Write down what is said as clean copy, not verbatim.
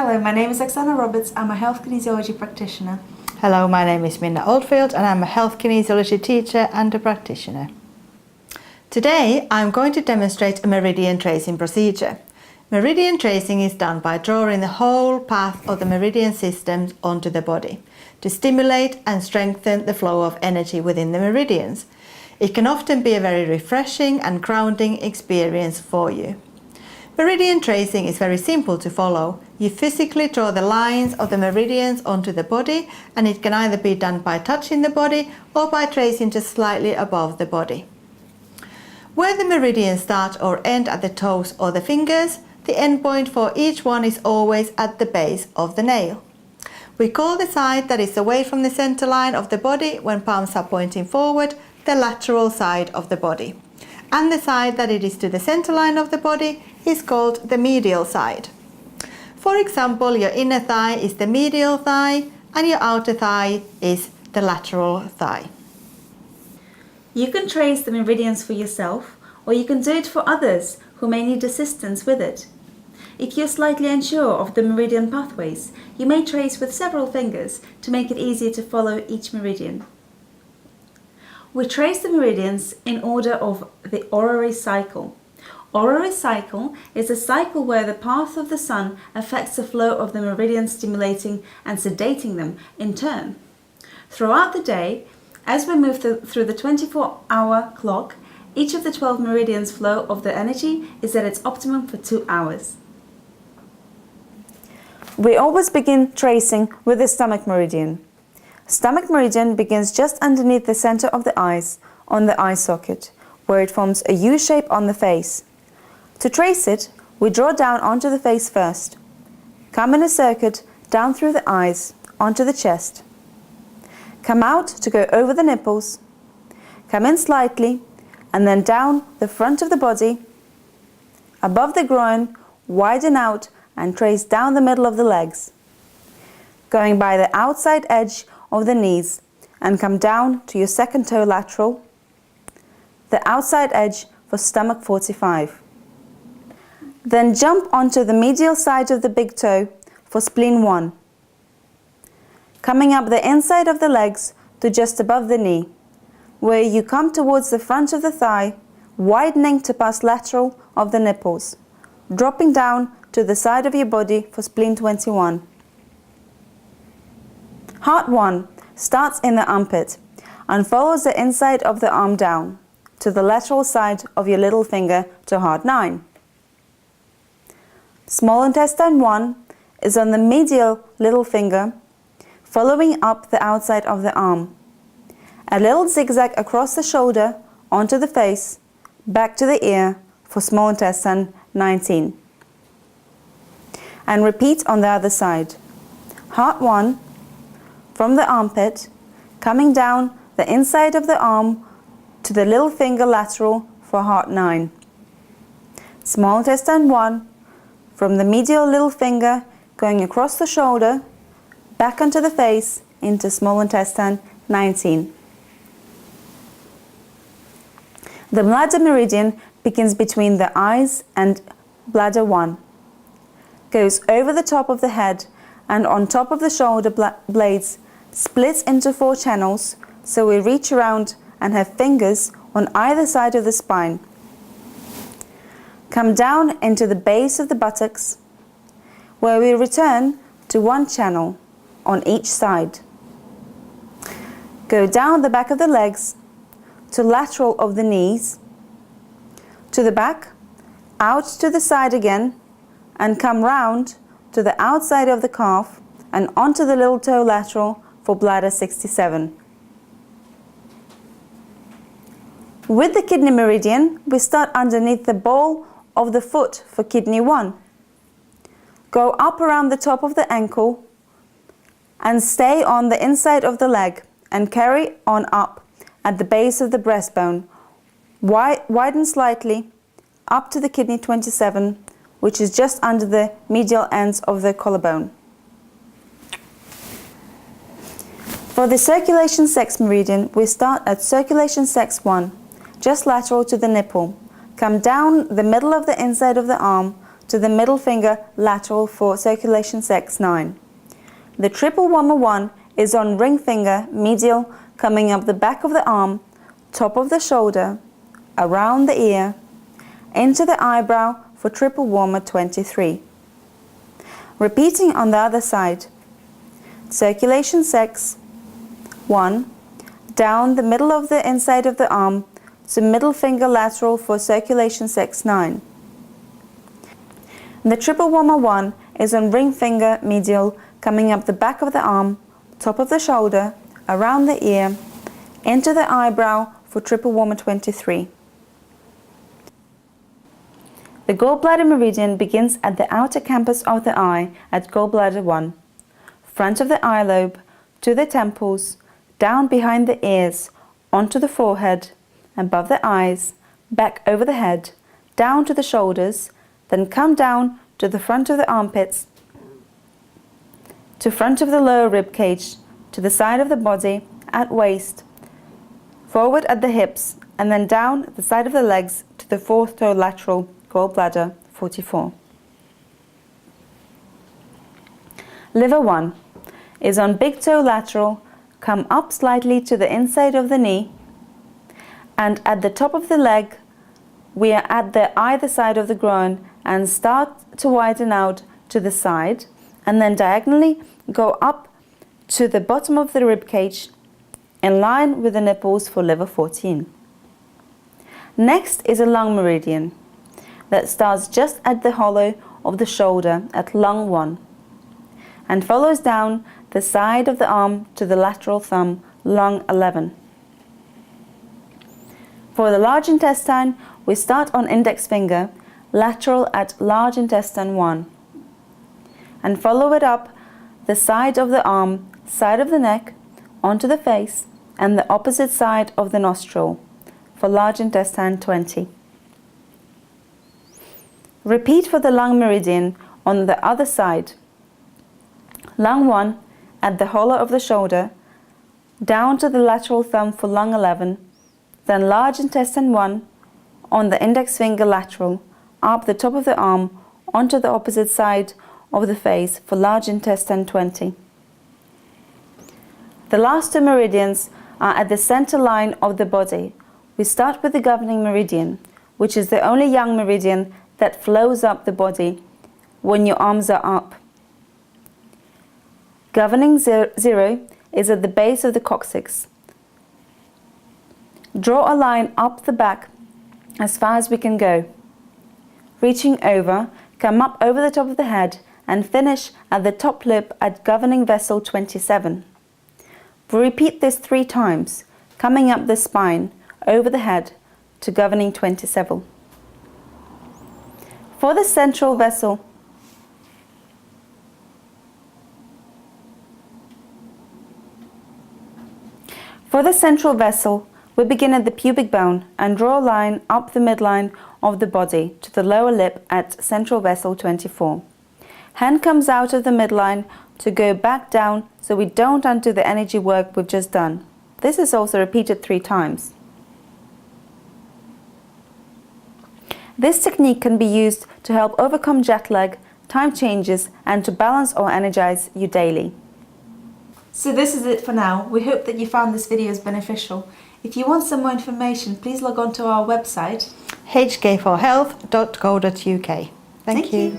Hello, my name is Oksana Roberts. I'm a health kinesiology practitioner. Hello, my name is Minna Oldfield and I'm a health kinesiology teacher and a practitioner. Today I'm going to demonstrate a meridian tracing procedure. Meridian tracing is done by drawing the whole path of the meridian system onto the body to stimulate and strengthen the flow of energy within the meridians. It can often be a very refreshing and grounding experience for you. Meridian tracing is very simple to follow. You physically draw the lines of the meridians onto the body, and it can either be done by touching the body or by tracing just slightly above the body. Where the meridians start or end at the toes or the fingers, the end point for each one is always at the base of the nail. We call the side that is away from the center line of the body when palms are pointing forward the lateral side of the body. And the side that it is to the center line of the body is called the medial side. For example, your inner thigh is the medial thigh and your outer thigh is the lateral thigh. You can trace the meridians for yourself, or you can do it for others who may need assistance with it. If you're slightly unsure of the meridian pathways, you may trace with several fingers to make it easier to follow each meridian. We trace the meridians in order of the horary cycle. Horary cycle is a cycle where the path of the sun affects the flow of the meridians, stimulating and sedating them in turn. Throughout the day, as we move through the 24-hour clock, each of the 12 meridians flow of the energy is at its optimum for 2 hours. We always begin tracing with the stomach meridian. Stomach meridian begins just underneath the center of the eyes, on the eye socket, where it forms a U shape on the face. To trace it, we draw down onto the face first. Come in a circuit down through the eyes, onto the chest. Come out to go over the nipples. Come in slightly, and then down the front of the body, above the groin, widen out and trace down the middle of the legs, going by the outside edge of the knees and come down to your second toe lateral, the outside edge for stomach 45. Then jump onto the medial side of the big toe for spleen 1, coming up the inside of the legs to just above the knee, where you come towards the front of the thigh, widening to pass lateral of the nipples, dropping down to the side of your body for spleen 21. Heart 1 starts in the armpit and follows the inside of the arm down to the lateral side of your little finger to heart 9. Small intestine 1 is on the medial little finger, following up the outside of the arm. A little zigzag across the shoulder, onto the face, back to the ear for small intestine 19. And repeat on the other side. Heart 1, from the armpit, coming down the inside of the arm to the little finger lateral for heart 9. Small intestine 1, from the medial little finger, going across the shoulder, back onto the face, into small intestine 19. The bladder meridian begins between the eyes and bladder 1. Goes over the top of the head and on top of the shoulder blades, splits into 4 channels, so we reach around and have fingers on either side of the spine. Come down into the base of the buttocks, where we return to 1 channel on each side. Go down the back of the legs to lateral of the knees, to the back, out to the side again, and come round to the outside of the calf and onto the little toe lateral for bladder 67. With the kidney meridian, we start underneath the ball of the foot for kidney 1. Go up around the top of the ankle and stay on the inside of the leg and carry on up at the base of the breastbone. Widen slightly up to the kidney 27, which is just under the medial ends of the collarbone. For the circulation sex meridian, we start at circulation sex 1, just lateral to the nipple. Come down the middle of the inside of the arm to the middle finger lateral for circulation 6-9. The triple warmer 1 is on ring finger medial, coming up the back of the arm, top of the shoulder, around the ear, into the eyebrow for triple warmer 23. Repeating on the other side. Circulation 6, 1, down the middle of the inside of the arm to middle finger lateral for circulation 6-9. The triple warmer 1 is on ring finger medial, coming up the back of the arm, top of the shoulder, around the ear, into the eyebrow for triple warmer 23. The gallbladder meridian begins at the outer campus of the eye at gallbladder 1, front of the eye lobe, to the temples, down behind the ears, onto the forehead, above the eyes, back over the head, down to the shoulders, then come down to the front of the armpits, to front of the lower rib cage, to the side of the body, at waist, forward at the hips, and then down the side of the legs to the fourth toe lateral, gallbladder 44. Liver 1 is on big toe lateral, come up slightly to the inside of the knee, and at the top of the leg we are at the either side of the groin and start to widen out to the side and then diagonally go up to the bottom of the rib cage in line with the nipples for liver 14. Next is a lung meridian that starts just at the hollow of the shoulder at lung 1 and follows down the side of the arm to the lateral thumb, lung 11. For the large intestine, we start on index finger, lateral at large intestine 1, and follow it up the side of the arm, side of the neck, onto the face, and the opposite side of the nostril, for large intestine 20. Repeat for the lung meridian on the other side. Lung 1 at the hollow of the shoulder, down to the lateral thumb for lung 11, then large intestine 1 on the index finger lateral, up the top of the arm, onto the opposite side of the face for large intestine 20. The last two meridians are at the center line of the body. We start with the governing meridian, which is the only young meridian that flows up the body when your arms are up. Governing 0 is at the base of the coccyx. Draw a line up the back as far as we can go. Reaching over, come up over the top of the head and finish at the top lip at governing vessel 27. We repeat this 3 times, coming up the spine, over the head, to governing 27. For the central vessel, we begin at the pubic bone and draw a line up the midline of the body to the lower lip at central vessel 24. Hand comes out of the midline to go back down so we don't undo the energy work we've just done. This is also repeated 3 times. This technique can be used to help overcome jet lag, time changes, and to balance or energize you daily. So this is it for now. We hope that you found this video as beneficial. If you want some more information, please log on to our website hk4health.co.uk. Thank you.